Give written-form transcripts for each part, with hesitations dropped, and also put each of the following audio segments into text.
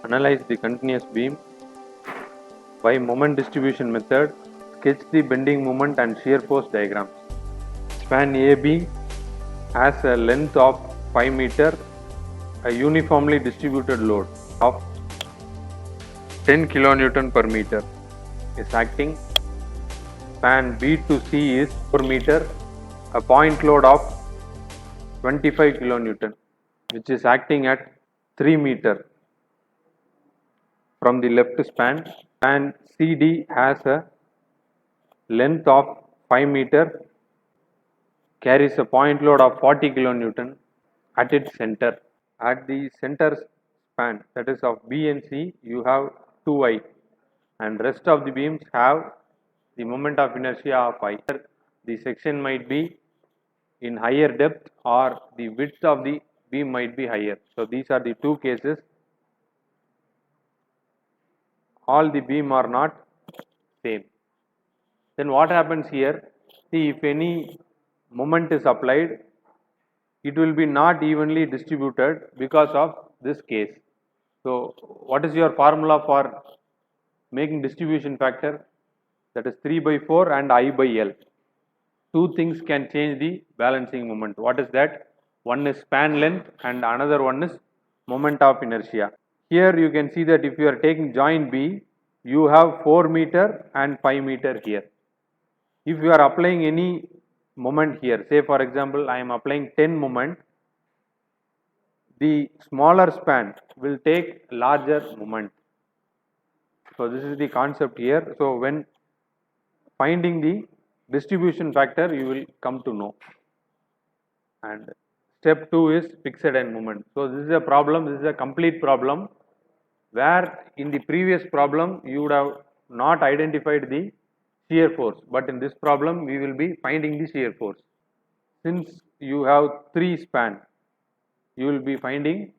Analyze the continuous beam by moment distribution method. Sketch the bending moment and shear force diagrams. Span AB has a length of 5 meter, a uniformly distributed load of 10 kilonewton per meter is acting. Span B to C is 4 meter, a point load of 25 kilonewton which is acting at 3 meter from the left span. Span CD has a length of 5 meter, carries a point load of 40 kilonewton at its center. At the center span, that is of B and C, you have 2I, and rest of the beams have the moment of inertia of I. The section might be in higher depth or the width of the beam might be higher. So these are the two cases. All the beam are not same. Then what happens here? See, if any moment is applied, it will be not evenly distributed because of this case. So what is your formula for making distribution factor? That is 3 by 4 and I by L. Two things can change the balancing moment. What is that? One is span length and another one is moment of inertia. Here you can see that if you are taking joint B, you have 4 meter and 5 meter here. If you are applying any moment here, say for example I am applying 10 moment, the smaller span will take larger moment. So this is the concept here. So when finding the distribution factor, you will come to know. And step 2 is fixed end moment. So this is a problem, this is a complete problem, where in the previous problem you would have not identified the shear force, but in this problem we will be finding the shear force. Since you have 3 span, you will be finding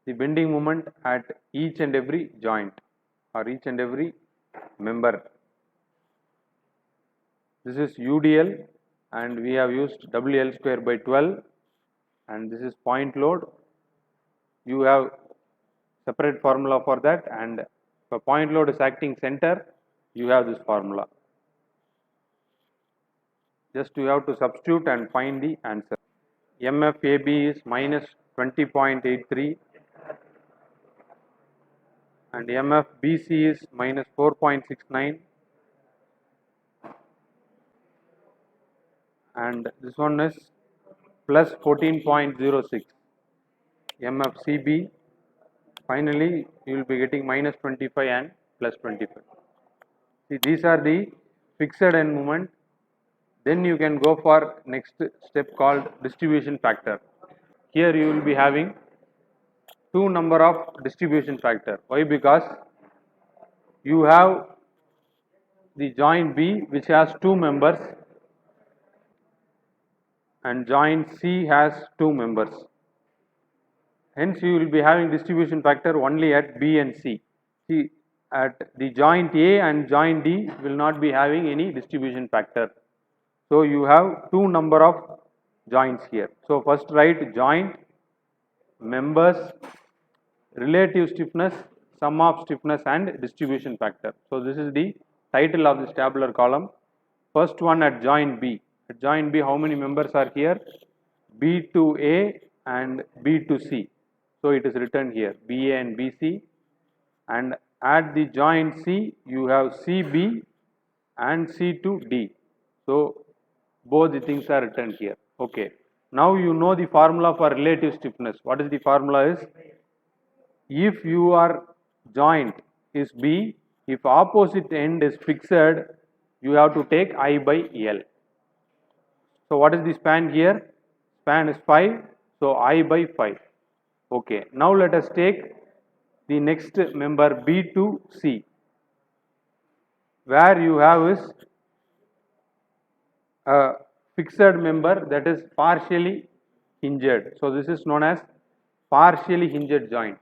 the bending moment at each and every joint or each and every member. This is UDL and we have used WL square by 12, and this is point load. You have separate formula for that, and if a point load is acting center, you have this formula. Just you have to substitute and find the answer. MFAB is minus 20.83 and MFBC is minus 4.69 and this one is plus 14.06. MFCB, finally you will be getting minus 25 and plus 25. See, these are the fixed end moment. Then you can go for next step called distribution factor. Here you will be having two number of distribution factor. Why? Because you have the joint B which has two members and joint C has two members. Hence you will be having distribution factor only at B and C. See, at the joint A and joint D will not be having any distribution factor. So you have two number of joints here. So first write joint, members, relative stiffness, sum of stiffness and distribution factor. So this is the title of this tabular column. First one at joint B. At joint B, how many members are here? B to A and B to C. So it is written here BA and BC, and at the joint C you have CB and C to D. So both the things are written here. Okay. Now you know the formula for relative stiffness. What is the formula is? If your joint is B, if opposite end is fixed, you have to take I by L. So what is the span here? Span is 5, so I by 5. Okay, now let us take the next member B to C, where you have is a fixed member that is partially hinged. So this is known as partially hinged joint.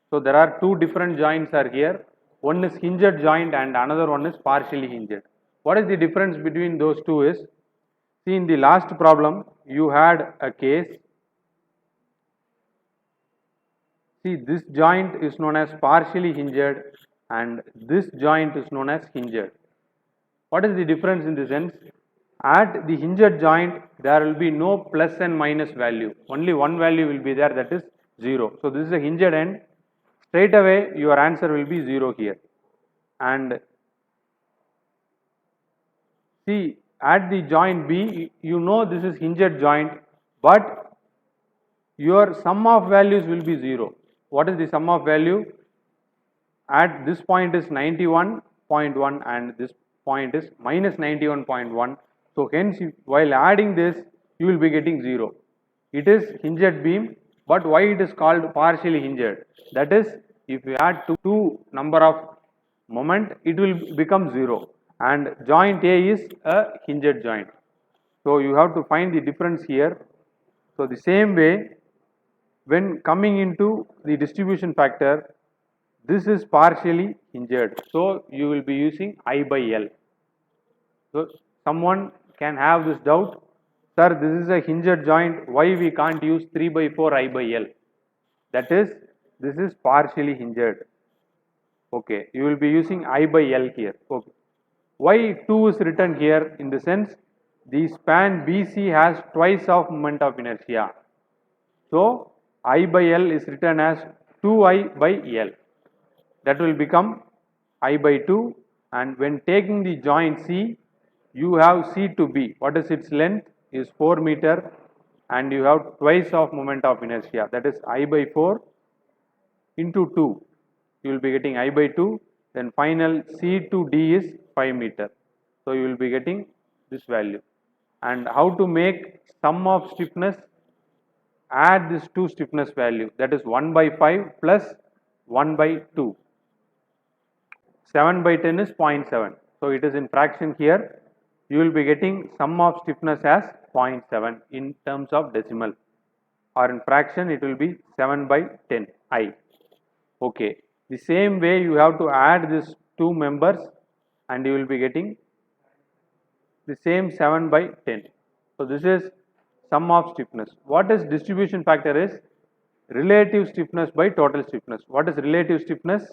So there are two different joints are here. One is hinged joint and another one is partially hinged. What is the difference between those two is, see, in the last problem you had a case See, this joint is known as partially hinged and this joint is known as hinged. What is the difference in the sense? At the hinged joint, there will be no plus and minus value. Only one value will be there, that is 0. So, this is a hinged end. Straight away, your answer will be 0 here. And see, at the joint B, you know this is hinged joint, but your sum of values will be 0. What is the sum of value? At this point is 91.1 and this point is minus 91.1. So, hence while adding this you will be getting 0. It is hinged beam, but why it is called partially hinged? That is, if you add two number of moment, it will become 0 and joint A is a hinged joint. So, you have to find the difference here. So, the same way when coming into the distribution factor, this is partially hinged. So, you will be using I by L. So, someone can have this doubt, sir, this is a hinged joint, why we can't use 3 by 4 I by L? That is, this is partially hinged. Okay, you will be using I by L here. Okay. Why 2 is written here? In the sense, the span BC has twice of moment of inertia. So, I by L is written as 2I by L. That will become I by 2, and when taking the joint C, you have C to B. What is its length? Is 4 meter and you have twice of moment of inertia, that is I by 4 into 2. You will be getting I by 2, then final C to D is 5 meter. So, you will be getting this value. And how to make sum of stiffness? Add this 2 stiffness value, that is 1 by 5 plus 1 by 2. 7 by 10 is 0.7. So, it is in fraction here. You will be getting sum of stiffness as 0.7 in terms of decimal, or in fraction it will be 7 by 10 I. Okay. The same way you have to add these two members and you will be getting the same 7 by 10. So, this is sum of stiffness. What is distribution factor is? Relative stiffness by total stiffness. What is relative stiffness?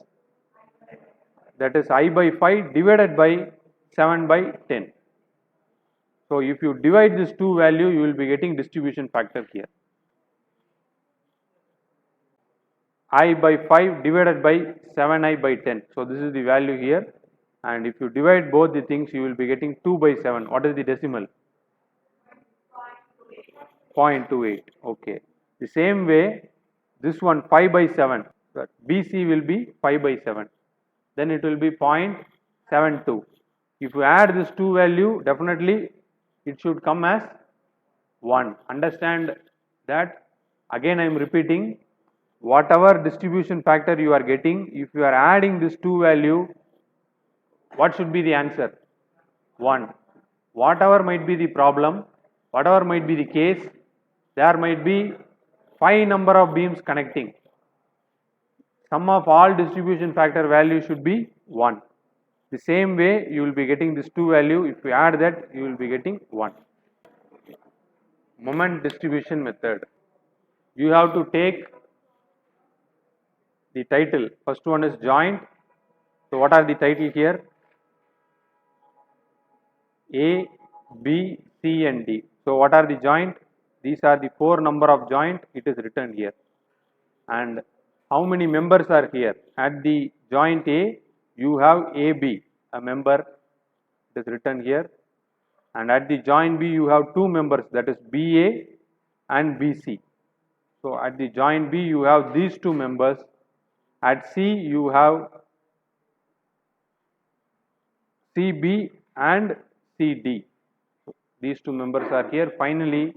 That is I by 5 divided by 7 by 10. So, if you divide this two value, you will be getting distribution factor here. I by 5 divided by 7I by 10. So, this is the value here, and if you divide both the things, you will be getting 2 by 7. What is the decimal? 0.28. Okay. The same way, this one 5 by 7, BC will be 5 by 7. Then it will be 0.72. If you add this two value, definitely it should come as 1. Understand that? Again I am repeating, whatever distribution factor you are getting, if you are adding this two value, what should be the answer? 1. Whatever might be the problem, whatever might be the case, there might be 5 number of beams connecting. Sum of all distribution factor value should be 1. The same way you will be getting this two value, if you add that you will be getting 1. Moment distribution method. You have to take the title. First one is joint. So, what are the title here? A, B, C and D. So, what are the joint? These are the 4 number of joint, it is written here. And how many members are here? At the joint A, you have AB, a member, it is written here. And at the joint B, you have 2 members, that is BA and BC. So, at the joint B, you have these 2 members. At C, you have CB and CD. So, these 2 members are here. Finally,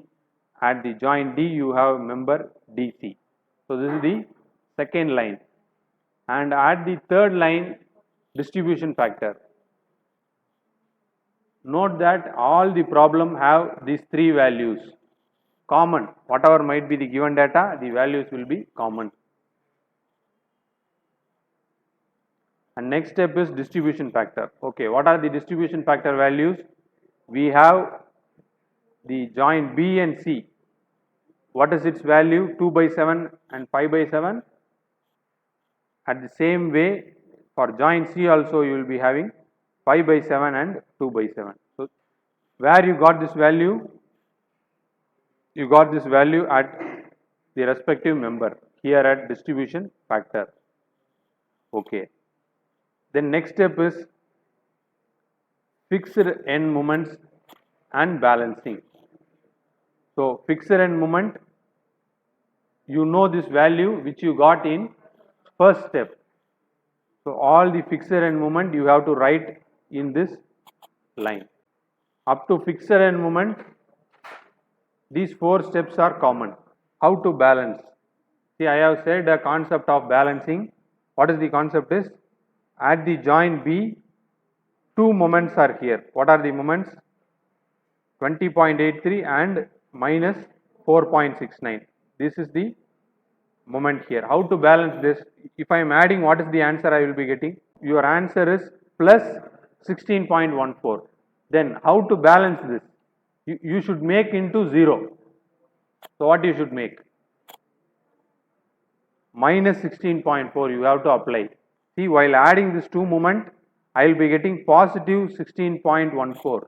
at the joint D, you have member DC. So, this is the second line. And at the third line, distribution factor. Note that all the problem have these 3 values common. Whatever might be the given data, the values will be common. And next step is distribution factor. Okay, what are the distribution factor values? We have the joint B and C. What is its value? 2 by 7 and 5 by 7. At the same way, for joint C also you will be having 5 by 7 and 2 by 7. So, where you got this value? You got this value at the respective member, here at distribution factor. Okay. Then next step is fixed end moments and balancing. So, fixed end moment, you know this value which you got in first step. So, all the fixed end moment you have to write in this line. Up to fixed end moment, these 4 steps are common. How to balance? See, I have said a concept of balancing. What is the concept is? At the joint B, 2 moments are here. What are the moments? 20.83 and minus 4.69. This is the moment here. How to balance this? If I am adding, what is the answer I will be getting? Your answer is plus 16.14. Then how to balance this? You should make into 0. So what you should make? Minus 16.4 you have to apply. See, while adding this 2 moment, I will be getting positive 16.14.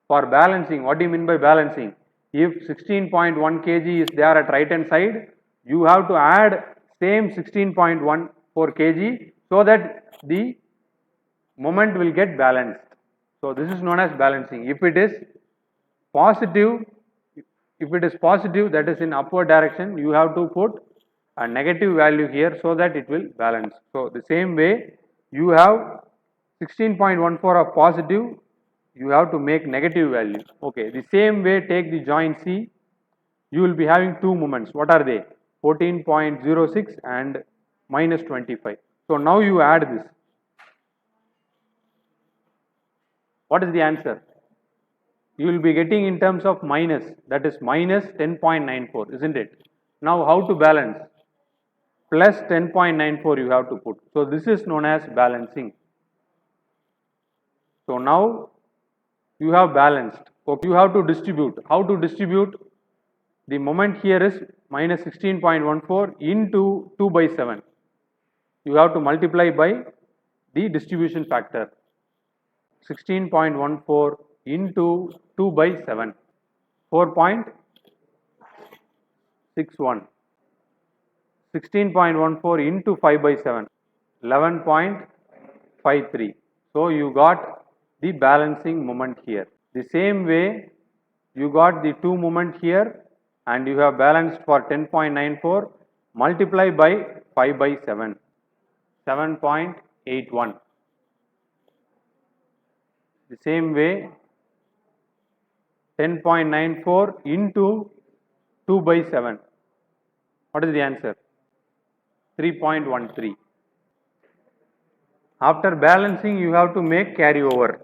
For balancing, what do you mean by balancing? If 16.1 kg is there at right hand side, you have to add same 16.14 kg so that the moment will get balanced. So this is known as balancing. If it is positive, that is in upward direction, you have to put a negative value here so that it will balance. So the same way, you have 16.14 of positive, you have to make negative value. Okay, the same way take the joint C, you will be having 2 moments. What are they? 14.06 and minus 25. So now you add this. What is the answer? You will be getting in terms of minus, that is minus 10.94, isn't it? Now how to balance? Plus 10.94 you have to put. So this is known as balancing. So now you have balanced. Okay, you have to distribute. How to distribute? The moment here is minus 16.14 into 2 by 7. You have to multiply by the distribution factor. 16.14 into 2 by 7. 4.61. 16.14 into 5 by 7. 11.53. So you got the balancing moment here. The same way you got the 2 moment here and you have balanced for 10.94, multiply by 5 by 7, 7.81. The same way 10.94 into 2 by 7. What is the answer? 3.13. After balancing, you have to make carryover.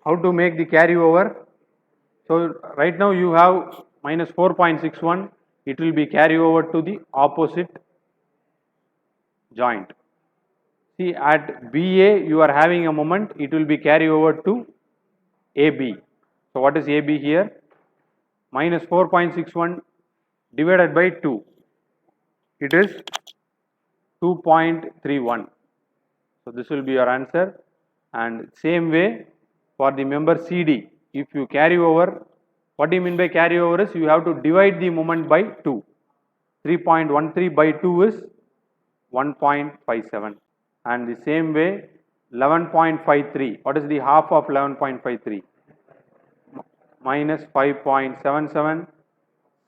How to make the carryover? So right now you have minus 4.61, it will be carry over to the opposite joint. See, at BA you are having a moment, it will be carry over to AB. So what is AB here? Minus 4.61 divided by 2. It is 2.31. So this will be your answer. And same way for the member CD, if you carry over, what do you mean by carry over is you have to divide the moment by 2. 3.13 by 2 is 1.57. And the same way 11.53, what is the half of 11.53? Minus 5.77,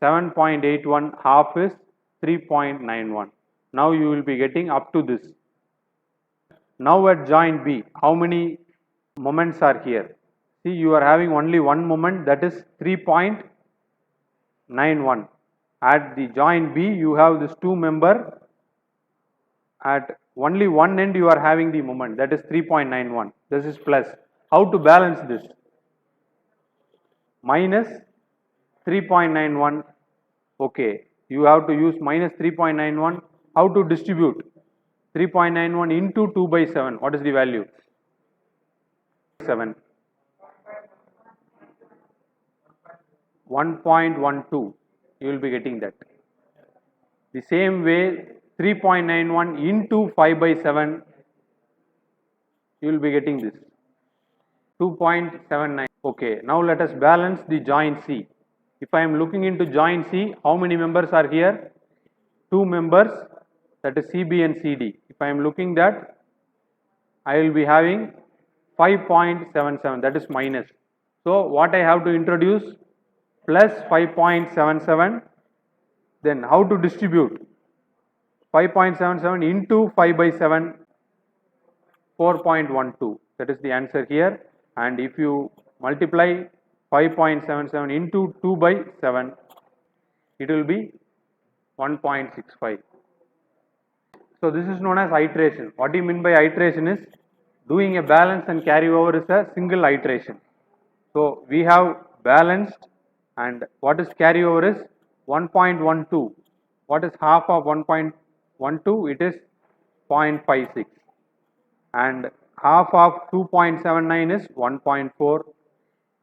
7.81 half is 3.91. Now you will be getting up to this. Now at joint B, how many moments are here? See, you are having only one moment, that is 3.91. At the joint B, you have this 2 member. At only one end, you are having the moment, that is 3.91. This is plus. How to balance this? Minus 3.91. Okay, you have to use minus 3.91. How to distribute? 3.91 into 2 by 7. What is the value? 7. 1.12. You will be getting that. The same way 3.91 into 5 by 7, you will be getting this 2.79. Okay, now let us balance the joint C. If I am looking into joint C, how many members are here? 2 members, that is CB and CD. If I am looking that, I will be having 5.77, that is minus. So what I have to introduce? Plus 5.77. Then how to distribute? 5.77 into 5 by 7, 4.12. That is the answer here. And if you multiply 5.77 into 2 by 7, it will be 1.65. So this is known as iteration. What do you mean by iteration is doing a balance and carry over is a single iteration. So we have balanced, and what is carry over is 1.12. What is half of 1.12? It is 0.56. And half of 2.79 is 1.4,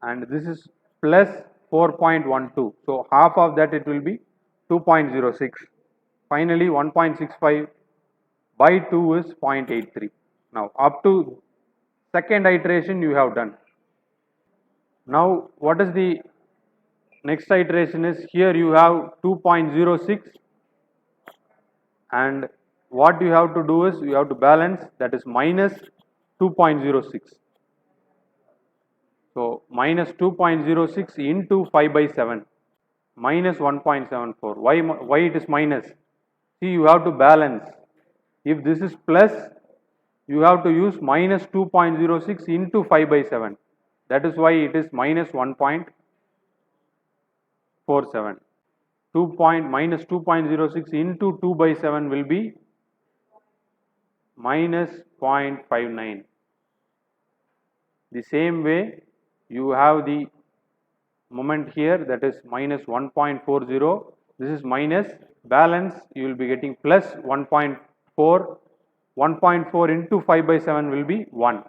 and this is plus 4.12. So half of that it will be 2.06. Finally 1.65 by 2 is 0.83. Now up to second iteration you have done. Now what is the next iteration is, here you have 2.06, and what you have to do is you have to balance, that is minus 2.06. So minus 2.06 into 5 by 7, minus 1.74. Why it is minus? See, you have to balance. If this is plus, you have to use minus 2.06 into 5 by 7. That is why it is minus 1.47. Minus 2.06 into 2 by 7 will be minus 0.59. The same way you have the moment here, that is minus 1.40. This is minus, balance you will be getting plus 1.4. 1.4 into 5 by 7 will be 1,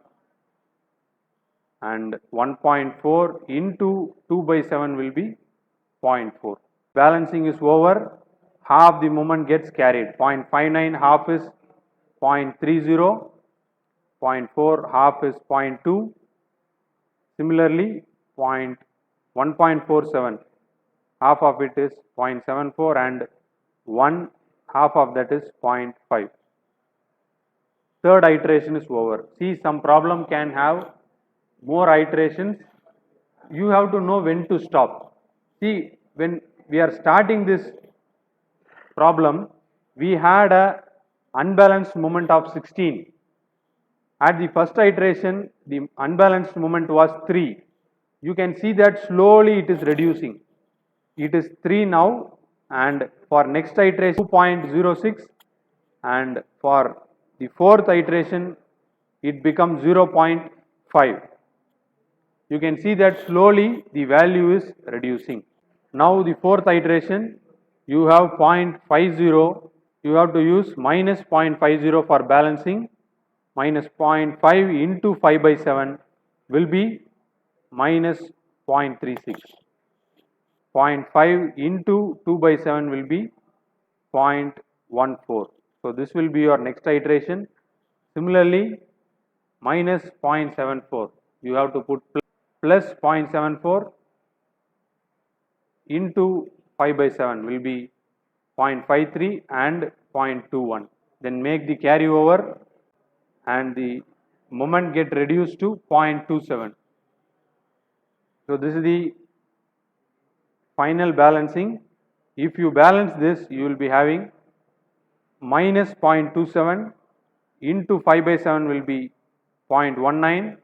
and 1.4 into 2 by 7 will be 0.4. Balancing is over, half the moment gets carried. 0.59 half is 0.30, 0.4 half is 0.2. Similarly 1.47 half of it is 0.74, and 1 half of that is 0.5. Third iteration is over. See, some problem can have more iterations. You have to know when to stop. See, when we are starting this problem, we had a unbalanced moment of 16. At the first iteration, the unbalanced moment was 3. You can see that slowly it is reducing. It is 3 now, and for next iteration 2.06, and for the fourth iteration it becomes 0.5. You can see that slowly the value is reducing. Now the fourth iteration, you have 0.50, you have to use minus 0.50 for balancing. Minus 0.5 into 5 by 7 will be minus 0.36. 0.5 into 2 by 7 will be 0.14. So this will be your next iteration. Similarly, minus 0.74, you have to put plus 0.74 into 5 by 7 will be 0.53 and 0.21. Then make the carryover, and the moment get reduced to 0.27. So this is the final balancing. If you balance this, you will be having minus 0.27 into 5 by 7 will be 0.19,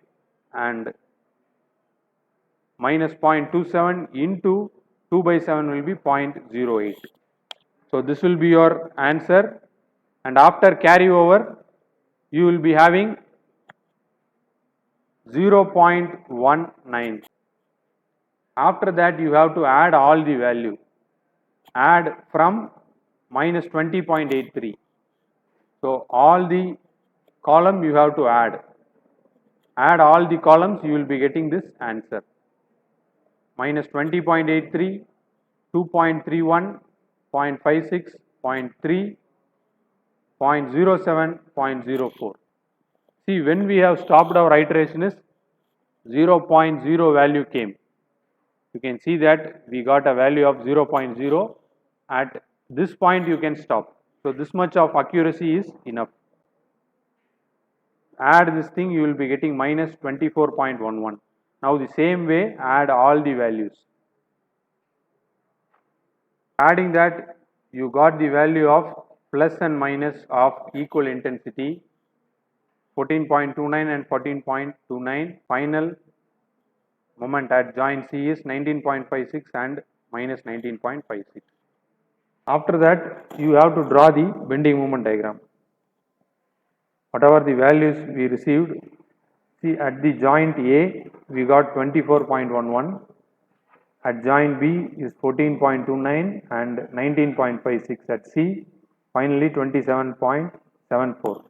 and minus 0.27 into 2 by 7 will be 0.08. So this will be your answer, and after carryover you will be having 0.19. After that you have to add all the value. Add from minus 20.83. So all the column you have to add. Add all the columns, you will be getting this answer. Minus 20.83, 2.31, 0.56, 0.3, 0.07, 0.04. See, when we have stopped our iteration is 0.0 value came. You can see that we got a value of 0.0. At this point you can stop. So this much of accuracy is enough. Add this thing, you will be getting minus 24.11. Now the same way add all the values. Adding that, you got the value of plus and minus of equal intensity 14.29 and 14.29. Final moment at joint C is 19.56 and minus 19.56. After that, you have to draw the bending moment diagram. Whatever the values we received, see at the joint A we got 24.11, at joint B is 14.29 and 19.56, at C finally 27.74.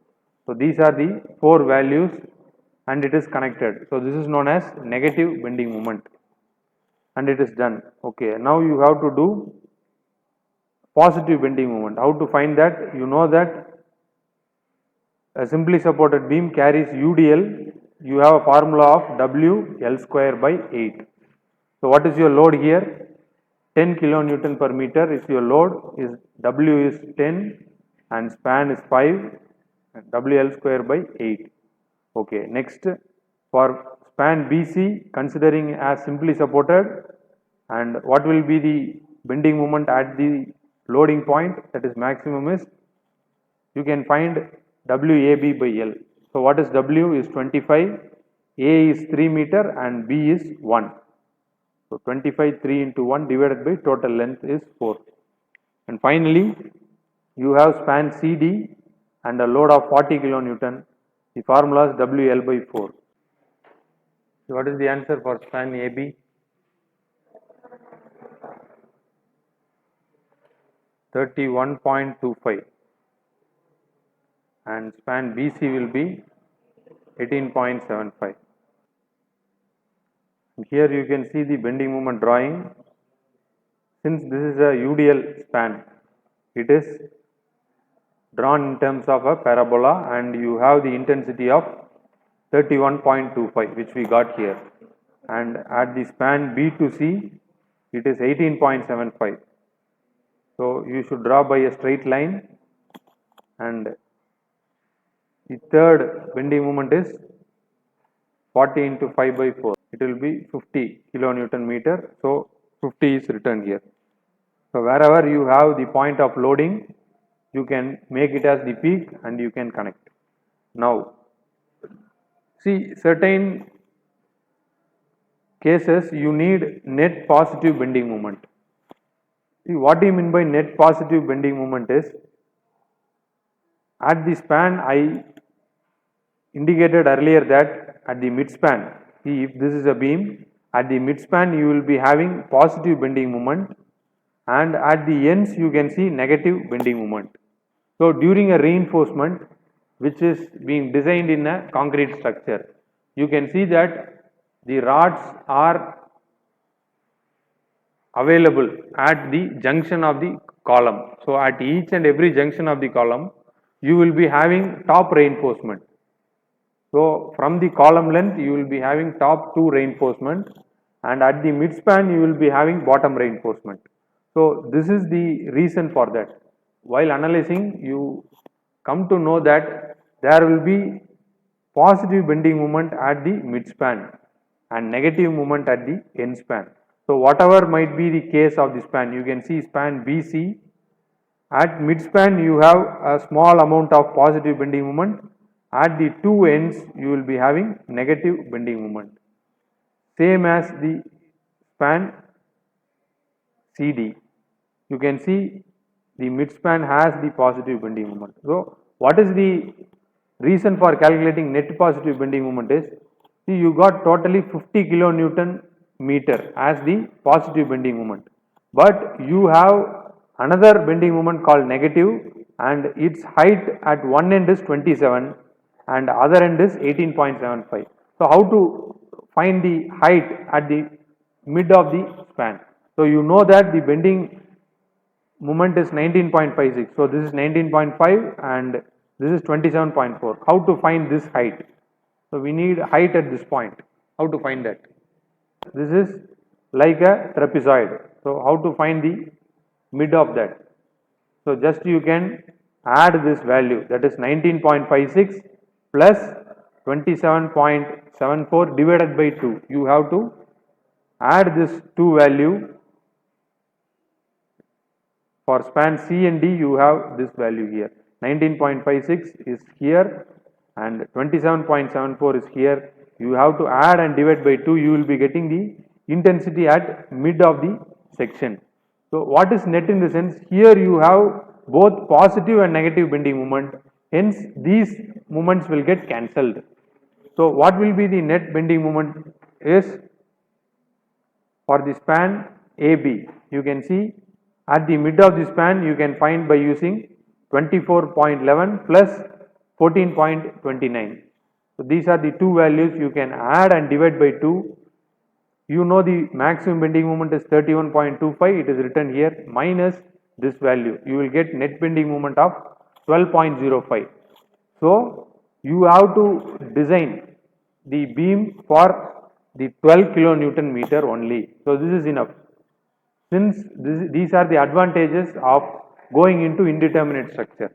So these are the 4 values and it is connected. So this is known as negative bending moment and it is done. Okay, now you have to do positive bending moment. How to find that? You know that a simply supported beam carries UDL. You have a formula of W L square by 8. So what is your load here? 10 kilonewton per meter is your load. Is W is 10 and span is 5. WL square by 8. Okay. Next, for span BC, considering as simply supported, and what will be the bending moment at the loading point, that is maximum, is you can find WAB by L. So what is W is 25, A is 3 meter and B is 1. So 25 3 into 1 divided by total length is 4. And finally, you have span CD and a load of 40 kilonewton. The formula is WL by 4. So what is the answer for span AB? 31.25 and span BC will be 18.75. Here you can see the bending moment drawing. Since this is a UDL span, it is drawn in terms of a parabola and you have the intensity of 31.25 which we got here, and at the span B to C it is 18.75. So you should draw by a straight line, and the third bending moment is 40 into 5 by 4. It will be 50 kilonewton meter. So 50 is written here. So wherever you have the point of loading, you can make it as the peak and you can connect. Now, see, certain cases you need net positive bending moment. See, what do you mean by net positive bending moment is, at the span I indicated earlier that at the midspan, see, if this is a beam, at the midspan you will be having positive bending moment and at the ends you can see negative bending moment. So during a reinforcement which is being designed in a concrete structure, you can see that the rods are available at the junction of the column. So at each and every junction of the column, you will be having top reinforcement. So from the column length, you will be having top 2 reinforcement, and at the midspan, you will be having bottom reinforcement. So this is the reason for that. While analyzing, you come to know that there will be positive bending moment at the midspan and negative moment at the end span. So whatever might be the case of the span, you can see span BC. At midspan you have a small amount of positive bending moment. At the 2 ends you will be having negative bending moment. Same as the span CD. You can see the midspan has the positive bending moment. So what is the reason for calculating net positive bending moment is, see, you got totally 50 kilonewton meter as the positive bending moment, but you have another bending moment called negative and its height at one end is 27 and other end is 18.75. So how to find the height at the mid of the span? So you know that the bending moment is 19.56. So this is 19.5 and this is 27.4. How to find this height? So we need height at this point. How to find that? This is like a trapezoid. So how to find the mid of that? So just you can add this value, that is 19.56 plus 27.74 divided by 2. You have to add this 2 value. For span C and D, you have this value here. 19.56 is here and 27.74 is here. You have to add and divide by 2. You will be getting the intensity at mid of the section. So what is net in the sense? Here you have both positive and negative bending moment. Hence these moments will get cancelled. So what will be the net bending moment is for the span AB. You can see at the mid of the span you can find by using 24.11 plus 14.29. So these are the two values you can add and divide by 2. You know the maximum bending moment is 31.25. It is written here minus this value. You will get net bending moment of 12.05. So you have to design the beam for the 12 kilonewton meter only. So this is enough. Since these are the advantages of going into indeterminate structure.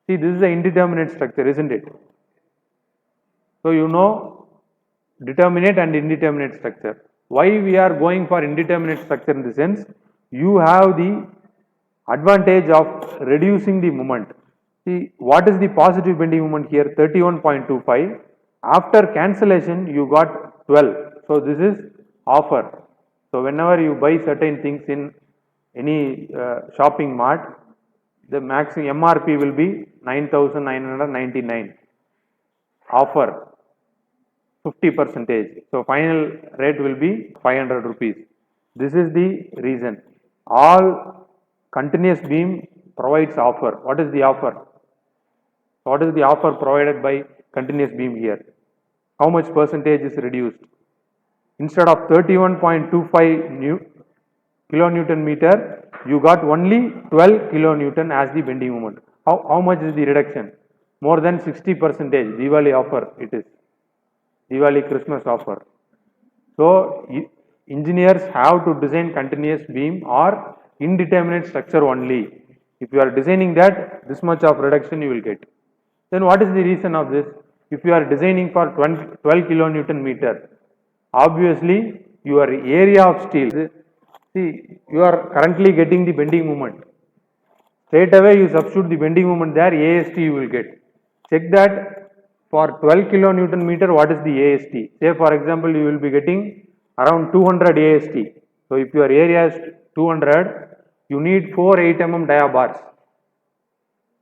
See, this is the indeterminate structure, isn't it? So you know determinate and indeterminate structure. Why we are going for indeterminate structure in the sense, you have the advantage of reducing the moment. See, what is the positive bending moment here? 31.25. After cancellation, you got 12. So this is offer. So whenever you buy certain things in any shopping mart, the maximum MRP will be 9,999. Offer 50 percentage. So final rate will be 500 rupees. This is the reason. All continuous beam provides offer. What is the offer? What is the offer provided by continuous beam here? How much percentage is reduced? Instead of 31.25 kilonewton meter, you got only 12 kilonewton as the bending moment. How much is the reduction? More than 60 percentage. Diwali offer it is. Diwali Christmas offer. So engineers have to design continuous beam or indeterminate structure only. If you are designing that, this much of reduction you will get. Then what is the reason of this? If you are designing for 12 kilonewton meter, obviously your area of steel, see, you are currently getting the bending moment. Straight away you substitute the bending moment there, AST you will get. Check that for 12 kilonewton meter, what is the AST? Say for example, you will be getting around 200 AST. So if your area is 200, you need 4 8 mm dia bars.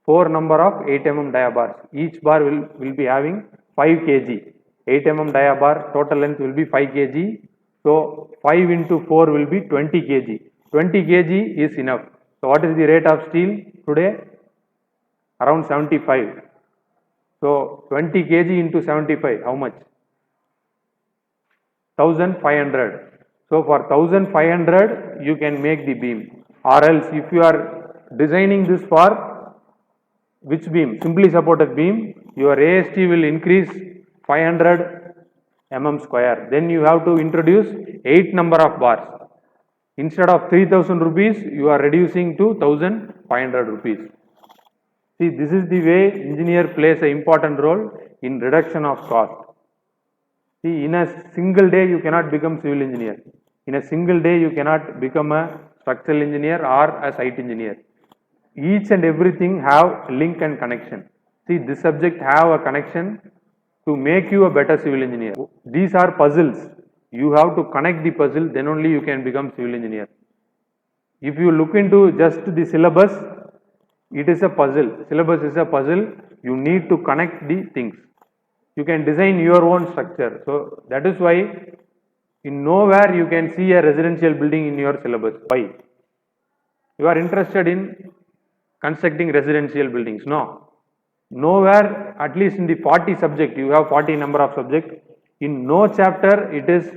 4 number of 8 mm dia bars. Each bar will be having 5 kg. 8 mm dia bar total length will be 5 kg. So 5 into 4 will be 20 kg. 20 kg is enough. So what is the rate of steel today? Around 75. So 20 kg into 75, how much? 1500. So for 1500 you can make the beam. Or else if you are designing this for which beam? Simply supported beam, your AST will increase 500 mm square. Then you have to introduce 8 number of bars. Instead of 3000 rupees, you are reducing to 1500 rupees. See, this is the way engineer plays an important role in reduction of cost. See, in a single day you cannot become civil engineer. In a single day you cannot become a structural engineer or a site engineer. Each and everything have link and connection. See, this subject have a connection to make you a better civil engineer. These are puzzles. You have to connect the puzzle, then only you can become civil engineer. If you look into just the syllabus, it is a puzzle. Syllabus is a puzzle. You need to connect the things. You can design your own structure. So that is why in nowhere you can see a residential building in your syllabus. Why? You are interested in constructing residential buildings. No. Nowhere, at least in the 40 subject, you have 40 number of subject. In no chapter it is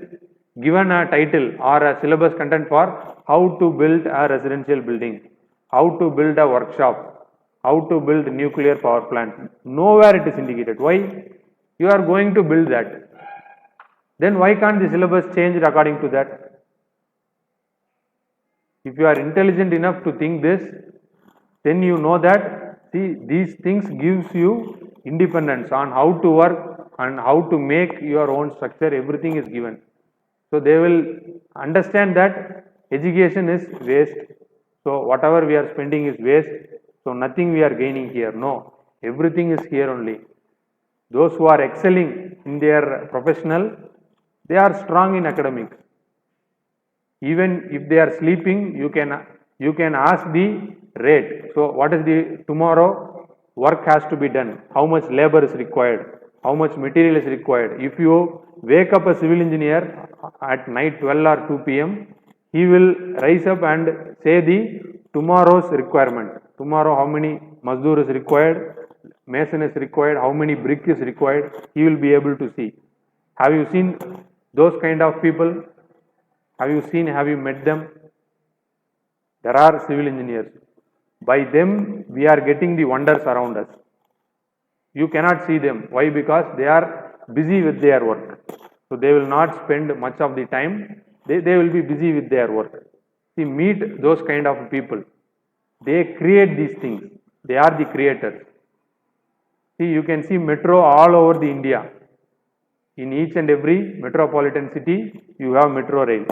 given a title or a syllabus content for how to build a residential building. how to build a workshop, how to build nuclear power plant. Nowhere it is indicated. Why? You are going to build that. Then why can't the syllabus change according to that? If you are intelligent enough to think this, then you know that, see, these things gives you independence on how to work and how to make your own structure. Everything is given. So they will understand that education is waste. So whatever we are spending is waste. So nothing we are gaining here. No, everything is here only. Those who are excelling in their professional, they are strong in academics. Even if they are sleeping, you can ask the rate. So what is the tomorrow work has to be done, how much labor is required, how much material is required. If you wake up a civil engineer at night 12 or 2 p.m., he will rise up and say the tomorrow's requirement. Tomorrow how many mazdoor is required, mason is required, how many brick is required, he will be able to see. Have you seen those kind of people? Have you met them? There are civil engineers. By them, we are getting the wonders around us. You cannot see them. Why? Because they are busy with their work. So they will not spend much of the time. They will be busy with their work. See, meet those kind of people. They create these things. They are the creators. See, you can see metro all over the India. In each and every metropolitan city, you have metro rail.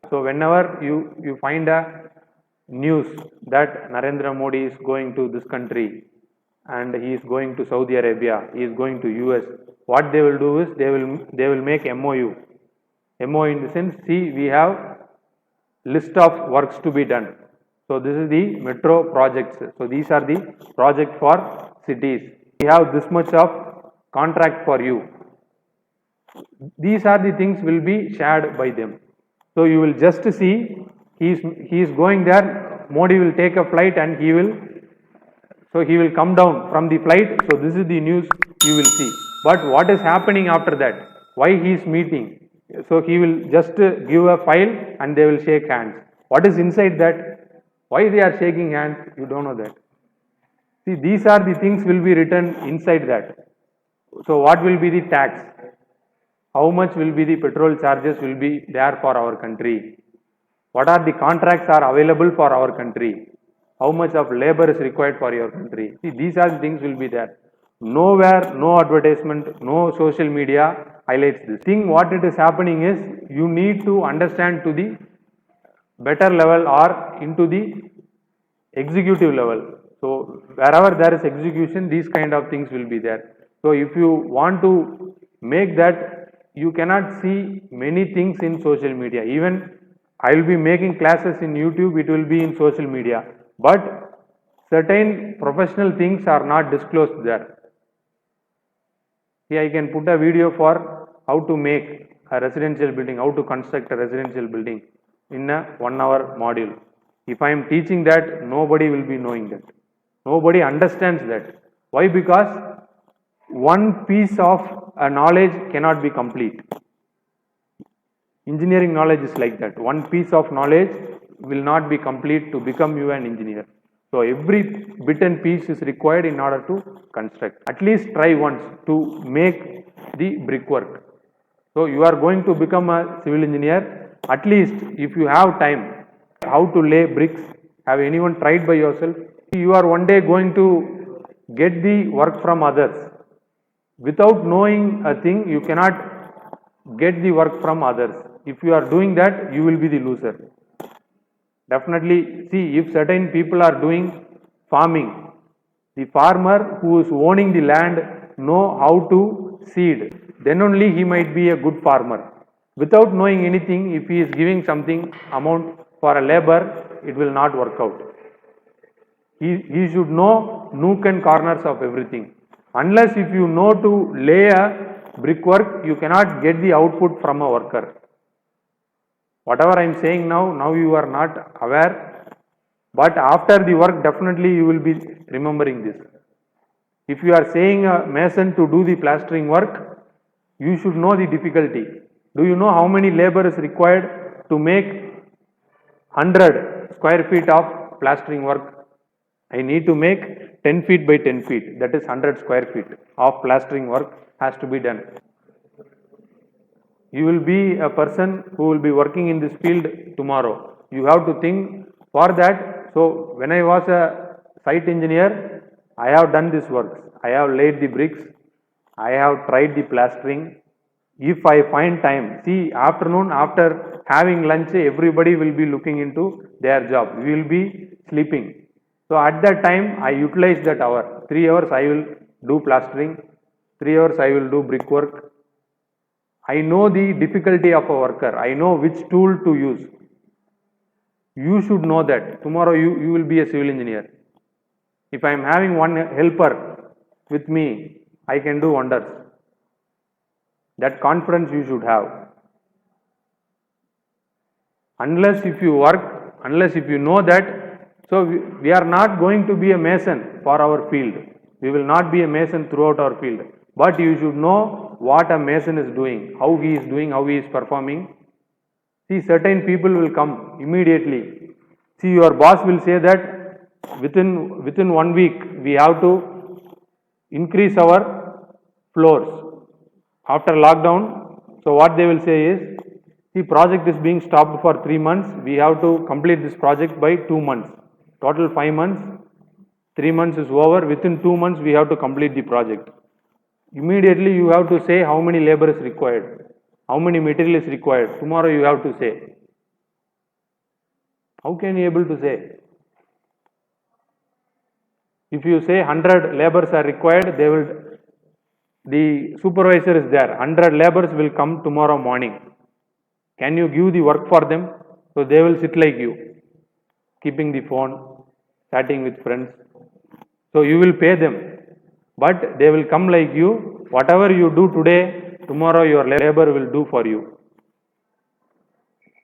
So whenever you find a news that Narendra Modi is going to this country and he is going to Saudi Arabia, he is going to US, what they will do is they will make MOU. MOU in the sense, see, we have list of works to be done. So this is the metro projects. So these are the project for cities. We have this much of contract for you. These are the things will be shared by them. So you will just see he is going there. Modi will take a flight and he will come down from the flight. So this is the news you will see. But what is happening after that? Why he is meeting? So he will just give a file and they will shake hands. What is inside that? Why they are shaking hands? You don't know that. See, these are the things will be written inside that. So what will be the tax? How much will be the petrol charges will be there for our country? What are the contracts are available for our country? How much of labor is required for your country? See, these are the things will be there. Nowhere, no advertisement, no social media highlights this. Thing what it is happening is you need to understand to the better level or into the executive level. So wherever there is execution, these kind of things will be there. So if you want to make that, you cannot see many things in social media. Even I will be making classes in YouTube, it will be in social media. But certain professional things are not disclosed there. See, I can put a video for how to make a residential building, how to construct a residential building in a 1 hour module. If I am teaching that, nobody will be knowing that. Nobody understands that. Why? Because one piece of a knowledge cannot be complete. Engineering knowledge is like that. One piece of knowledge will not be complete to become you an engineer. So every bit and piece is required in order to construct. At least try once to make the brickwork. So you are going to become a civil engineer. At least if you have time, how to lay bricks. Have anyone tried by yourself? You are one day going to get the work from others. Without knowing a thing, you cannot get the work from others. If you are doing that, you will be the loser. Definitely, see, if certain people are doing farming, the farmer who is owning the land know how to seed, then only he might be a good farmer. Without knowing anything, if he is giving something amount for a labor, it will not work out. He should know nook and corners of everything. Unless if you know to lay a brickwork, you cannot get the output from a worker. Whatever I am saying now you are not aware, but after the work definitely you will be remembering this. If you are saying a mason to do the plastering work, you should know the difficulty. Do you know how many labor is required to make 100 square feet of plastering work? I need to make 10 feet by 10 feet, that is 100 square feet of plastering work has to be done. You will be a person who will be working in this field tomorrow. You have to think for that. So, when I was a site engineer, I have done this work. I have laid the bricks, I have tried the plastering. If I find time, see, afternoon after having lunch, everybody will be looking into their job. We will be sleeping. So, at that time, I utilize that hour. 3 hours I will do plastering, 3 hours I will do brickwork. I know the difficulty of a worker. I know which tool to use. You should know that. Tomorrow you will be a civil engineer. If I am having one helper with me, I can do wonders. That confidence you should have. Unless if you work, unless if you know that, so we are not going to be a mason for our field. We will not be a mason throughout our field. But you should know what a mason is doing, how he is doing, how he is performing. See, certain people will come immediately. See, your boss will say that within 1 week we have to increase our floors. After lockdown, so what they will say is, the project is being stopped for 3 months. We have to complete this project by 2 months. Total 5 months. 3 months is over. Within 2 months, we have to complete the project. Immediately, you have to say how many labor is required, how many material is required. Tomorrow, you have to say. How can you able to say? If you say 100 labors are required, the supervisor is there. 100 labors will come tomorrow morning. Can you give the work for them? So they will sit like you, keeping the phone, chatting with friends. So you will pay them, but they will come like you. Whatever you do today, tomorrow your labor will do for you.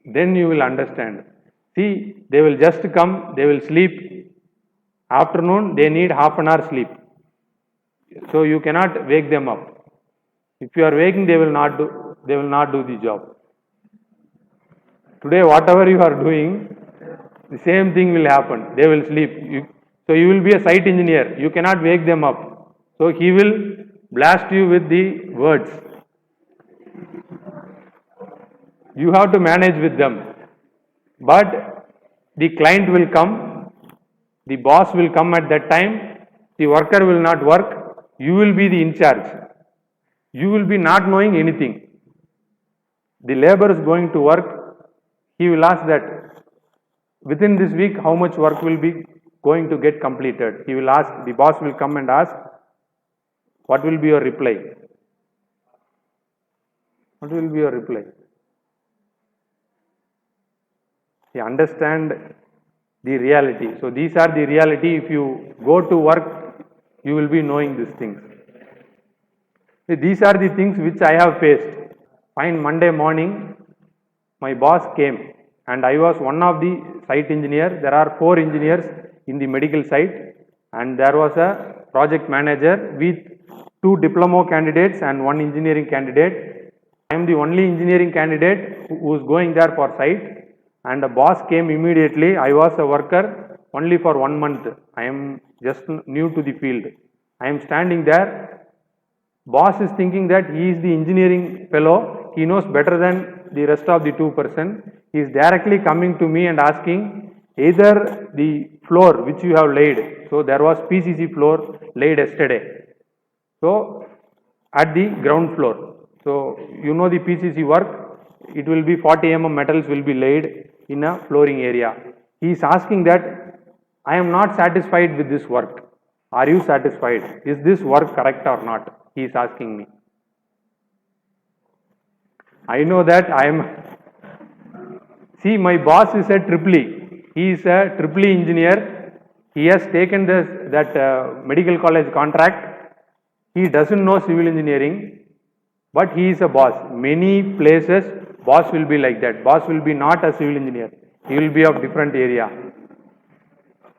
Then you will understand. See, they will just come, they will sleep. Afternoon, they need half an hour sleep. So you cannot wake them up. If you are waking, they will not do the job. Today, whatever you are doing, the same thing will happen. They will sleep. So you will be a site engineer. You cannot wake them up. So he will blast you with the words. You have to manage with them. But the client will come, the boss will come at that time, the worker will not work, you will be the in charge. You will be not knowing anything. The labor is going to work, he will ask that within this week how much work will be going to get completed. He will ask, the boss will come and ask, what will be your reply? What will be your reply? You understand the reality. So these are the reality. If you go to work, you will be knowing these things. These are the things which I have faced. Fine, Monday morning, my boss came and I was one of the site engineers. There are 4 engineers in the medical site and there was a project manager with 2 diploma candidates and 1 engineering candidate. I am the only engineering candidate who is going there for site. And the boss came immediately. I was a worker only for 1 month. I am just new to the field. I am standing there. Boss is thinking that he is the engineering fellow. He knows better than the rest of the 2%. He is directly coming to me and asking either the floor which you have laid. So there was PCC floor laid yesterday. So at the ground floor. So you know the PCC work. It will be 40 mm metals will be laid in a flooring area. He is asking that I am not satisfied with this work. Are you satisfied? Is this work correct or not? He is asking me. I know that I am. See, my boss is a triple E. He is a triple E engineer. He has taken that medical college contract. He doesn't know civil engineering, but he is a boss. Many places, boss will be like that. Boss will be not a civil engineer. He will be of different area.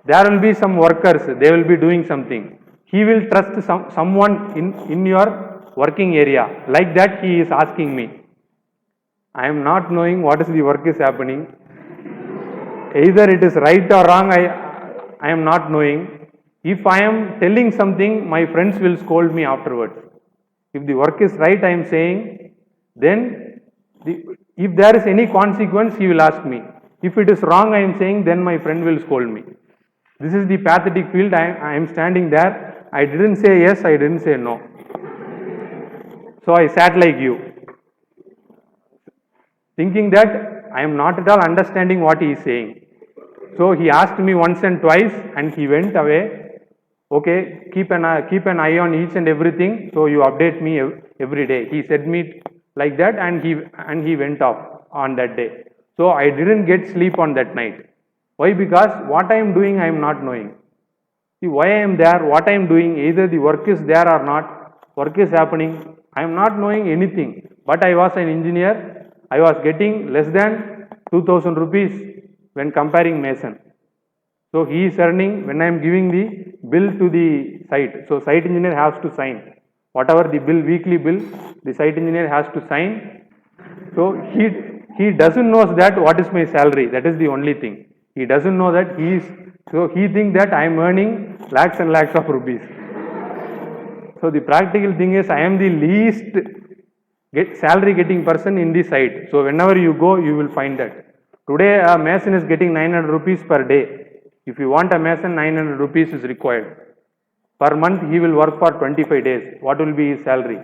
There will be some workers, they will be doing something. He will trust someone in your working area. Like that he is asking me. I am not knowing what is the work is happening. Either it is right or wrong, I am not knowing. If I am telling something, my friends will scold me afterwards. If the work is right, I am saying, then if there is any consequence, he will ask me. If it is wrong, I am saying, then my friend will scold me. This is the pathetic field. I am standing there. I didn't say yes, I didn't say no. So I sat like you, thinking that I am not at all understanding what he is saying. So he asked me once and twice, and he went away. Okay, keep an eye on each and everything. So you update me every day. He said me like that, and he went off on that day. So I didn't get sleep on that night. Why? Because what I am doing, I am not knowing. See, why I am there, what I am doing, either the work is there or not, work is happening. I am not knowing anything. But I was an engineer. I was getting less than 2000 rupees when comparing Mason. So he is earning when I am giving the bill to the site. So site engineer has to sign. Whatever the bill, weekly bill, the site engineer has to sign. So he doesn't know that what is my salary. That is the only thing. He doesn't know that he thinks that I am earning lakhs and lakhs of rupees. So the practical thing is I am the least salary getting person in the site. So whenever you go, you will find that. Today a mason is getting 900 rupees per day. If you want a mason, 900 rupees is required. Per month he will work for 25 days. What will be his salary?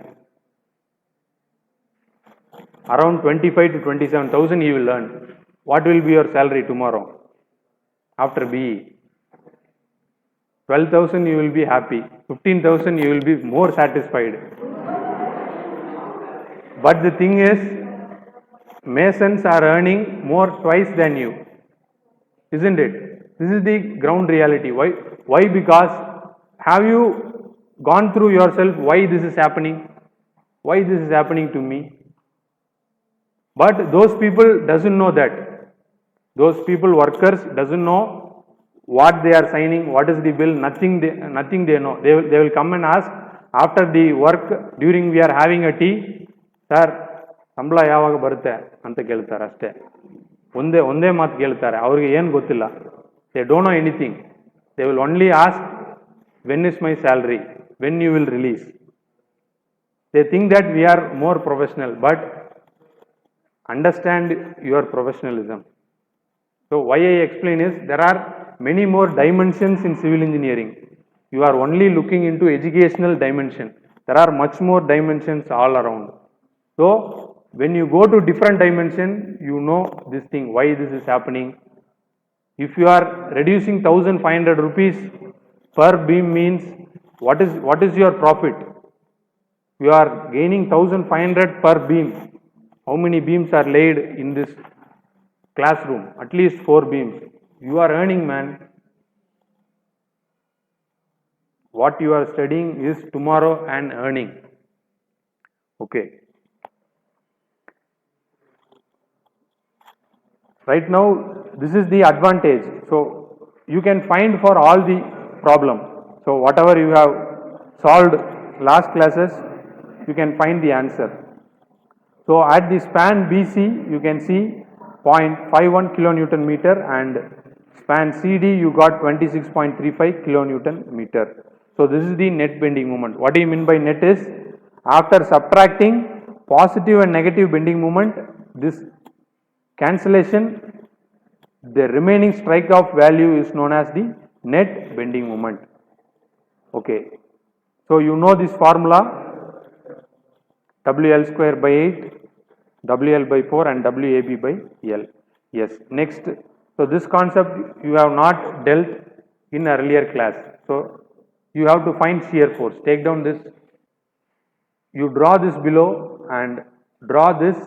Around 25 to 27,000 he will earn. What will be your salary tomorrow after BE? 12,000 you will be happy. 15,000 you will be more satisfied. But the thing is, masons are earning more twice than you. Isn't it? This is the ground reality. Why? Why? Because have you gone through yourself why this is happening? Why this is happening to me? But those people doesn't know that. Those people, workers, doesn't know what they are signing, what is the bill, nothing they know. They will come and ask after the work, during we are having a tea, sir, ಸಂಬಳ ಯಾವಾಗ ಬರುತ್ತೆ ಅಂತ ಕೇಳ್ತಾರೆ ಅಷ್ಟೇ. ಒಂದೇ ಮಾತು ಕೇಳ್ತಾರೆ, ಅವ್ರಿಗೆ ಏನು ಗೊತ್ತಿಲ್ಲ. They don't know anything. They will only ask, when is my salary? When you will release? They think that we are more professional, but understand your professionalism. So why I explain is, there are many more dimensions in civil engineering. You are only looking into educational dimension. There are much more dimensions all around. So when you go to different dimension, you know this thing, why this is happening. If you are reducing 1,500 rupees per beam means, what is your profit? You are gaining 1,500 per beam. How many beams are laid in this classroom? At least 4 beams. You are earning, man. What you are studying is tomorrow and earning. Okay. Right now, this is the advantage. So you can find for all the problem. So whatever you have solved last classes, you can find the answer. So at the span BC, you can see 0.51 kilonewton meter, and span CD you got 26.35 kilonewton meter. So this is the net bending moment. What do you mean by net is, after subtracting positive and negative bending moment, this cancellation, the remaining strike off value is known as the net bending moment. Okay. So you know this formula, WL square by 8, WL by 4 and WAB by L. Yes. Next, so this concept you have not dealt in earlier class. So you have to find shear force. Take down this. You draw this below and draw this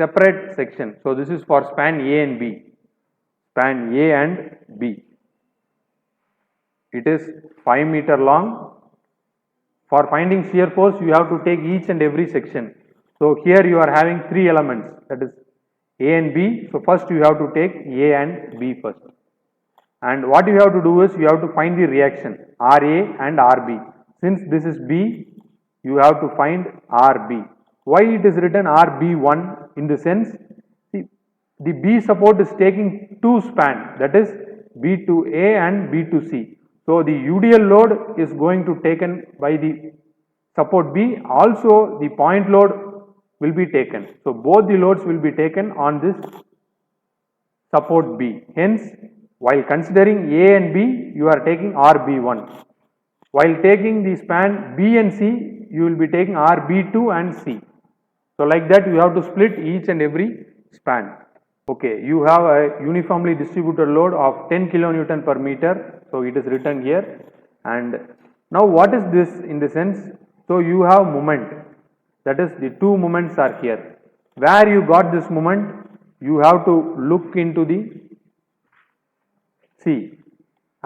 separate section. So this is for span A and B. Span A and B. It is 5 meter long. For finding shear force, you have to take each and every section. So here you are having 3 elements, that is A and B. So first you have to take A and B first. And what you have to do is, you have to find the reaction RA and RB. Since this is B, you have to find RB. Why it is written RB1? In the sense, the B support is taking 2 span, that is B to A and B to C. So the UDL load is going to taken by the support B, also the point load will be taken. So both the loads will be taken on this support B. Hence, while considering A and B, you are taking RB1. While taking the span B and C, you will be taking RB2 and C. So like that, you have to split each and every span. Okay, you have a uniformly distributed load of 10 kilonewton per meter. So it is written here. And now what is this in the sense? So you have moment. That is, the two moments are here. Where you got this moment, you have to look into the C.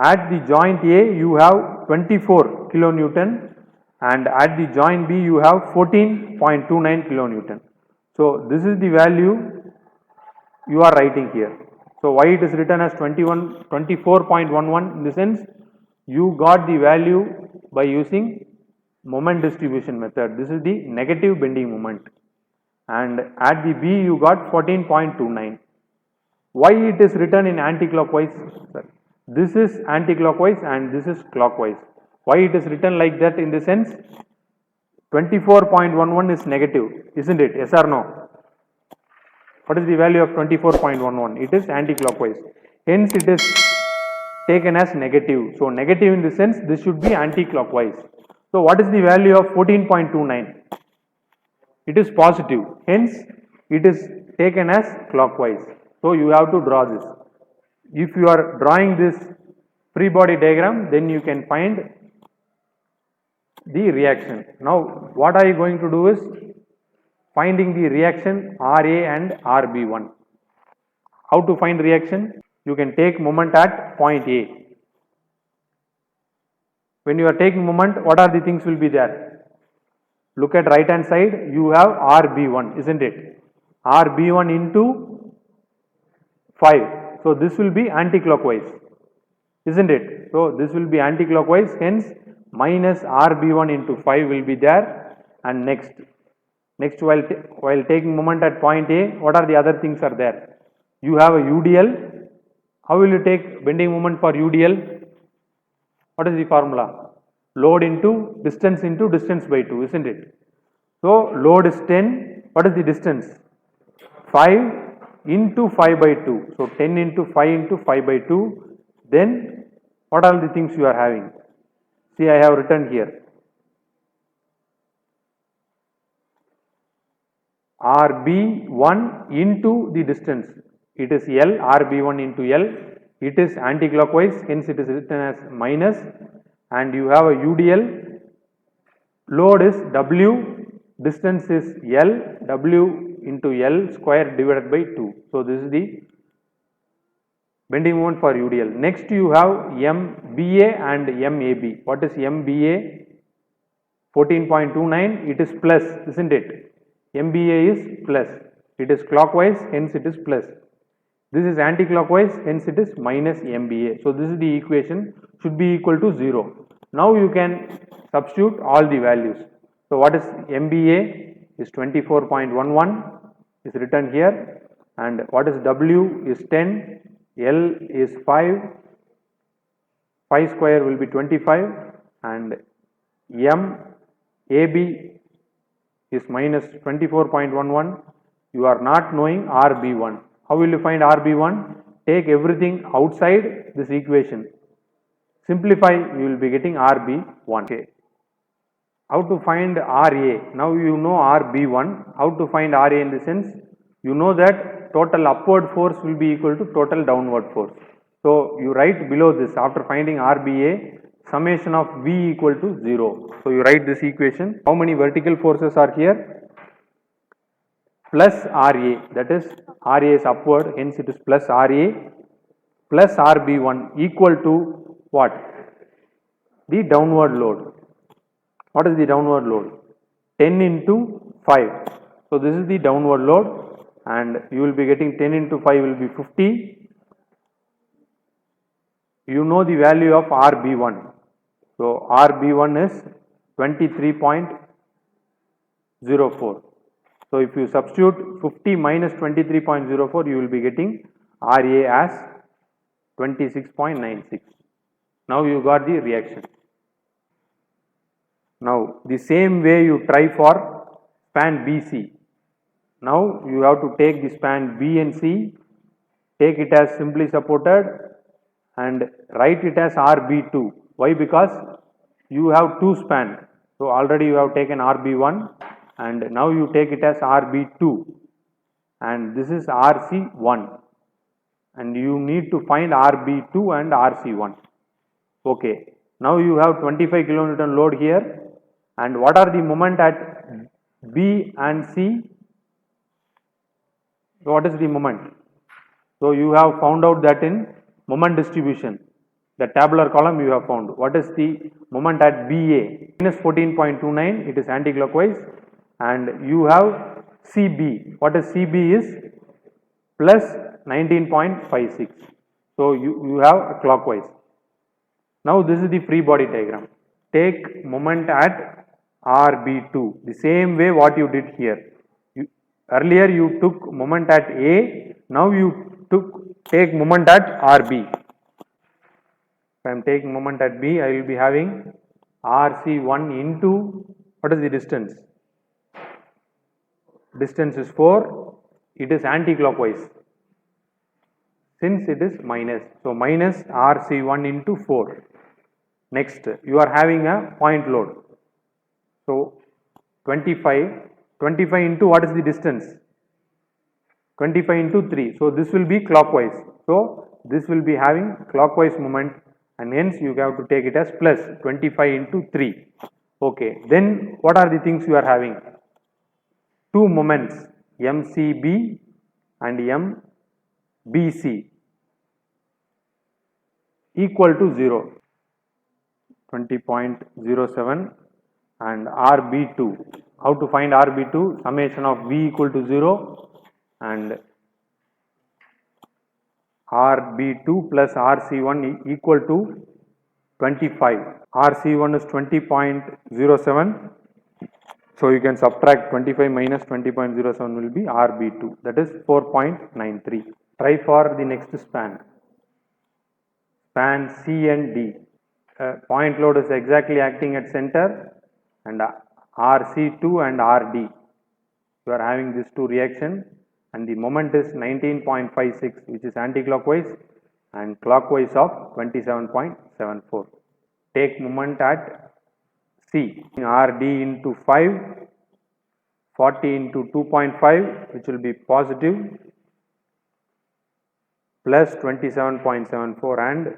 At the joint A, you have 24 kilonewton, and at the joint B, you have 14.29 kilonewton. So this is the value you are writing here. So why it is written as 24.11 in the sense you got the value by using moment distribution method. This is the negative bending moment, and at the B you got 14.29. Why it is written in anti-clockwise? This is anti-clockwise and this is clockwise. Why it is written like that in the sense 24.11 is negative, isn't it? Yes or no? What is the value of 24.11? It is anti-clockwise. Hence it is taken as negative. So negative in the sense this should be anti-clockwise. So what is the value of 14.29? It is positive. Hence it is taken as clockwise. So you have to draw this. If you are drawing this free body diagram, then you can find the reaction. Now what are you going to do is finding the reaction RA and RB1. How to find reaction? You can take moment at point A. When you are taking moment, what are the things will be there? Look at right hand side, you have RB1, isn't it? RB1 into 5. So this will be anti-clockwise, isn't it? So this will be anti-clockwise, hence minus RB1 into 5 will be there. And next while taking moment at point A, what are the other things are there? You have a UDL. How will you take bending moment for UDL? What is the formula? Load into distance by 2, isn't it? So load is 10. What is the distance? 5 into 5 by 2. So 10 into 5 into 5 by 2. Then what are the things you are having? See, I have written here. RB1 into the distance. It is L, RB1 into L. It is anti-clockwise, hence it is written as minus. And you have a UDL. Load is W, distance is L, W into L square divided by 2. So this is the bending moment for UDL. Next you have MBA and MAB. What is MBA? 14.29. It is plus, isn't it? MBA is plus. It is clockwise, hence it is plus. This is anti-clockwise, hence it is minus MBA. So this is the equation, should be equal to 0. Now you can substitute all the values. So what is MBA is 24.11 is written here, and what is W is 10, L is 5, 5 square will be 25, and MAB is minus 24.11. You are not knowing RB1. How will you find RB1? Take everything outside this equation. Simplify, you will be getting RB1. Okay. How to find RA? Now you know RB1. How to find RA in the sense? You know that total upward force will be equal to total downward force. So you write below this, after finding RBA, summation of V equal to 0. So you write this equation. How many vertical forces are here? Plus RA, that is RA is upward, hence it is plus RA plus RB1 equal to what? The downward load. What is the downward load? 10 into 5. So this is the downward load, and you will be getting 10 into 5 will be 50. You know the value of RB1. So RB1 is 23.04. So if you substitute 50 minus 23.04, you will be getting RA as 26.96. Now you got the reaction. Now the same way you try for span BC. Now you have to take the span B and C, take it as simply supported and write it as RB2. Why? Because you have two span. So already you have taken RB1 and now you take it as RB2 and this is RC1 and you need to find RB2 and RC1. Okay. Now you have 25 kilonewton load here and what are the moment at B and C? So what is the moment? So you have found out that in moment distribution, the tabular column you have found. What is the moment at BA? Minus 14.29, it is anti-clockwise and you have CB. What is CB is plus 19.56. So you have clockwise. Now this is the free body diagram. Take moment at RB2, the same way what you did here. Earlier you took moment at A, now you take moment at RB. If I am taking moment at B, I will be having RC1 into, what is the distance? Distance is 4, it is anti-clockwise. Since it is minus, so minus RC1 into 4. Next, you are having a point load. So 25 into what is the distance? 25 into 3. So this will be clockwise. So this will be having clockwise moment and hence you have to take it as plus 25 into 3. Okay. Then what are the things you are having? Two moments MCB and MBC equal to 0. 20.07 and RB2. How to find RB2? Summation of B equal to 0 and RB2 plus RC1 equal to 25. RC1 is 20.07. So you can subtract 25 minus 20.07 will be RB2, that is 4.93. Try for the next span. Span C and D. Point load is exactly acting at center and RC2 and RD. You are having these two reaction and the moment is 19.56 which is anti-clockwise and clockwise of 27.74. Take moment at C. RD into 5, 40 into 2.5 which will be positive plus 27.74 and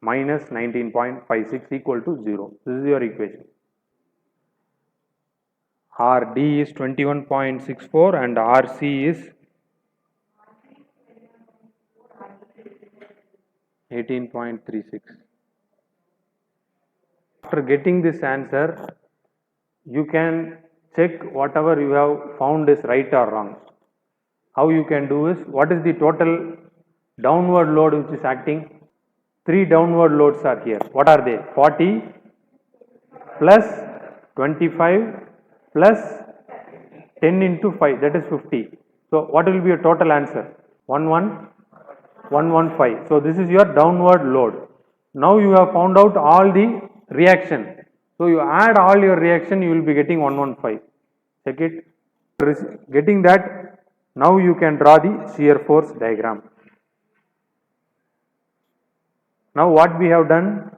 minus 19.56 equal to 0. This is your equation. RD is 21.64 and RC is 18.36. After getting this answer, you can check whatever you have found is right or wrong. How you can do is, what is the total downward load which is acting? 3 downward loads are here. What are they? 40 plus 25 plus 10 into 5, that is 50. So what will be your total answer? 115. So this is your downward load. Now you have found out all the reaction. So you add all your reaction, you will be getting 115. Check it. Getting that, now you can draw the shear force diagram. Now what we have done?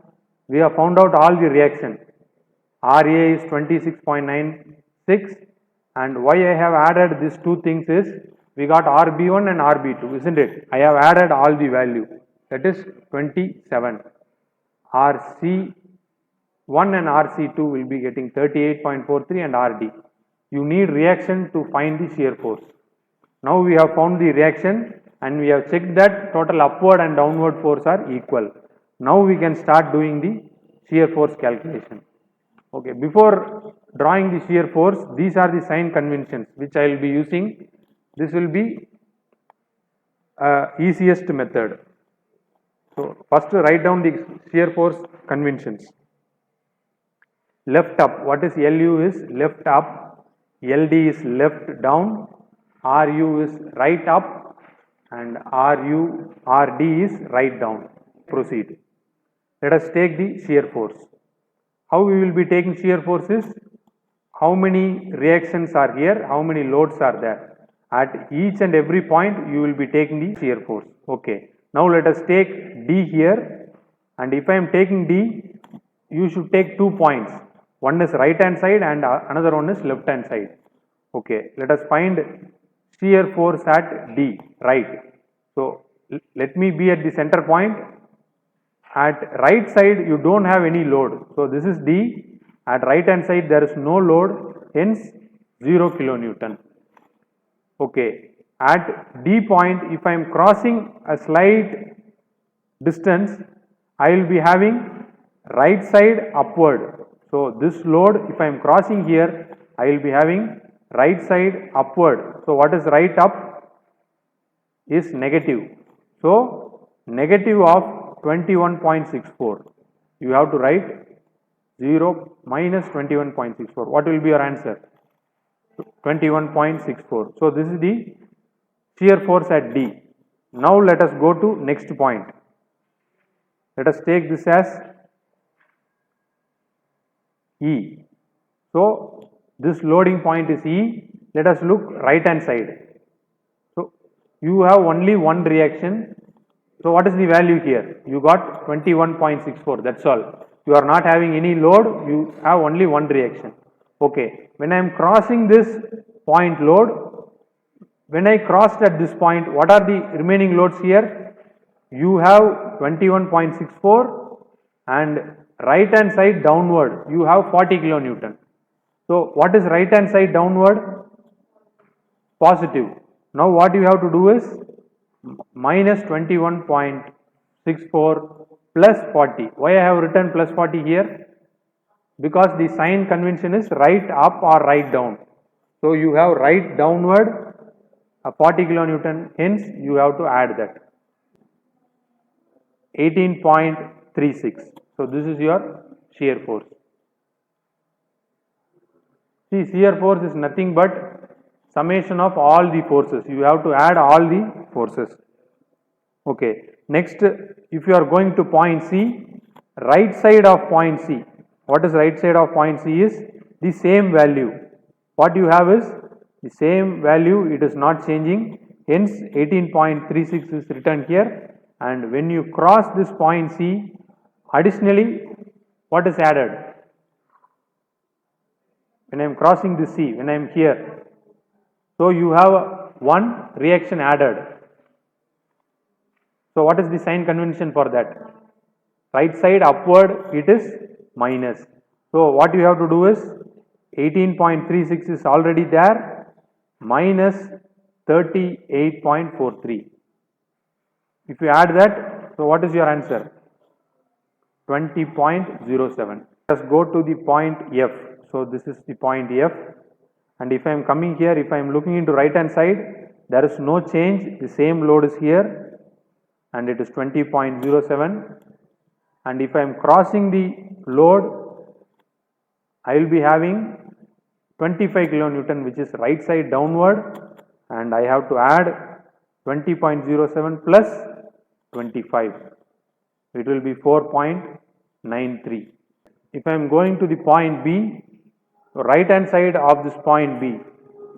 We have found out all the reaction. RA is 26.96 and why I have added these two things is, we got RB1 and RB2, isn't it? I have added all the value, that is 27. RC1 and RC2 will be getting 38.43 and RD. You need reaction to find the shear force. Now we have found the reaction and we have checked that total upward and downward force are equal. Now we can start doing the shear force calculation. Okay, before drawing the shear force, these are the sign conventions which I will be using. This will be easiest method. So first write down the shear force conventions. Left up, what is LU is left up, LD is left down, RU is right up and RD is right down. Proceed. Let us take the shear force. How we will be taking shear force is, how many reactions are here, how many loads are there. At each and every point you will be taking the shear force. Okay. Now let us take D here, and if I am taking D, you should take 2 points. One is right hand side and another one is left hand side. Okay. Let us find shear force at D, right. So let me be at the center point. At right side you don't have any load, so this is D. At right hand side there is no load, hence 0 kilonewton. Okay, at D point if I am crossing a slight distance, I will be having right side upward. So this load, if I am crossing here, I will be having right side upward. So what is right up is negative. So negative of 21.64. You have to write 0 minus 21.64. What will be your answer? 21.64. So this is the shear force at D. Now let us go to next point. Let us take this as E. So this loading point is E. Let us look right hand side. So you have only one reaction. So what is the value here? You got 21.64, that's all. You are not having any load, you have only one reaction. Okay, when I am crossing this point load, when I crossed at this point, what are the remaining loads here? You have 21.64 and right hand side downward, you have 40 kilonewton. So what is right hand side downward? Positive. Now what you have to do is minus 21.64 plus 40. Why I have written plus 40 here? Because the sign convention is right up or right down. So you have right downward 40 kilonewton, hence you have to add that. 18.36. So this is your shear force. See, shear force is nothing but summation of all the forces. You have to add all the forces. Okay. Next, if you are going to point C, right side of point C. What is right side of point C is the same value. What you have is the same value, it is not changing. Hence 18.36 is written here. And when you cross this point C, additionally, what is added? When I am crossing this C, when I am here, so you have one reaction added. So what is the sign convention for that? Right side upward, it is minus. So what you have to do is 18.36 is already there, minus 38.43. If you add that, so what is your answer? 20.07. Let us go to the point F. So this is the point F. And if I am coming here, if I am looking into right hand side, there is no change, the same load is here and it is 20.07. And if I am crossing the load, I will be having 25 kilonewton, which is right side downward, and I have to add 20.07 plus 25. It will be 4.93. If I am going to the point B, right hand side of this point B,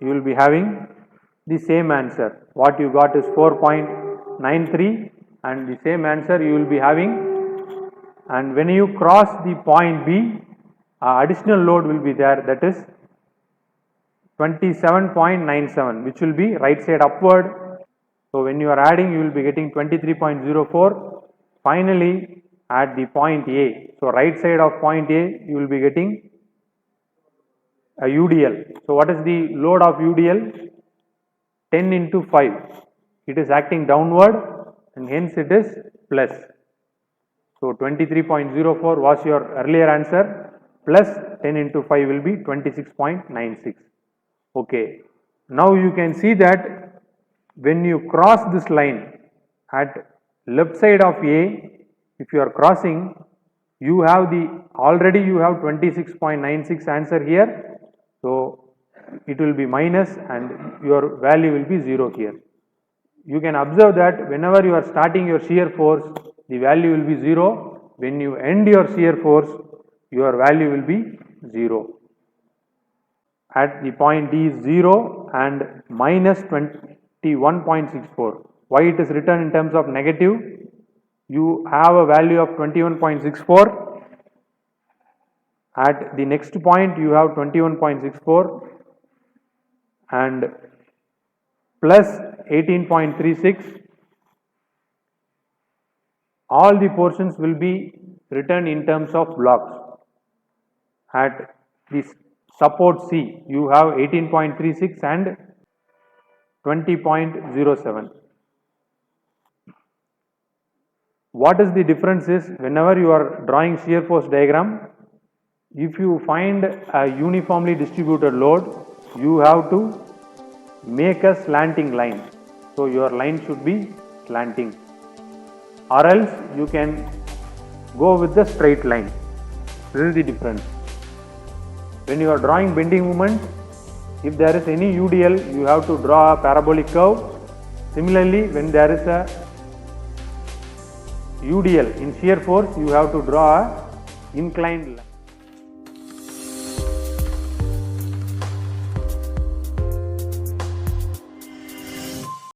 you will be having the same answer. What you got is 4.93 and the same answer you will be having. And when you cross the point B, additional load will be there, that is 27.97, which will be right side upward. So when you are adding, you will be getting 23.04. Finally, at the point A, so right side of point A, you will be getting a UDL. So what is the load of UDL? 10 into 5. It is acting downward and hence it is plus. So 23.04 was your earlier answer, plus 10 into 5 will be 26.96. Okay. Now you can see that when you cross this line at left side of A, if you are crossing, you have already you have 26.96 answer here. So it will be minus and your value will be 0 here. You can observe that whenever you are starting your shear force, the value will be 0, when you end your shear force, your value will be 0. At the point D is 0 and minus 21.64. Why it is written in terms of negative? You have a value of 21.64. At the next point you have 21.64 and plus 18.36. All the portions will be written in terms of blocks. At this support C, you have 18.36 and 20.07. What is the difference is, whenever you are drawing shear force diagram, if you find a uniformly distributed load, you have to make a slanting line. So your line should be slanting, or else you can go with the straight line. This is the difference. When you are drawing bending moment, if there is any UDL, you have to draw a parabolic curve. Similarly, when there is a UDL in shear force, you have to draw a inclined line.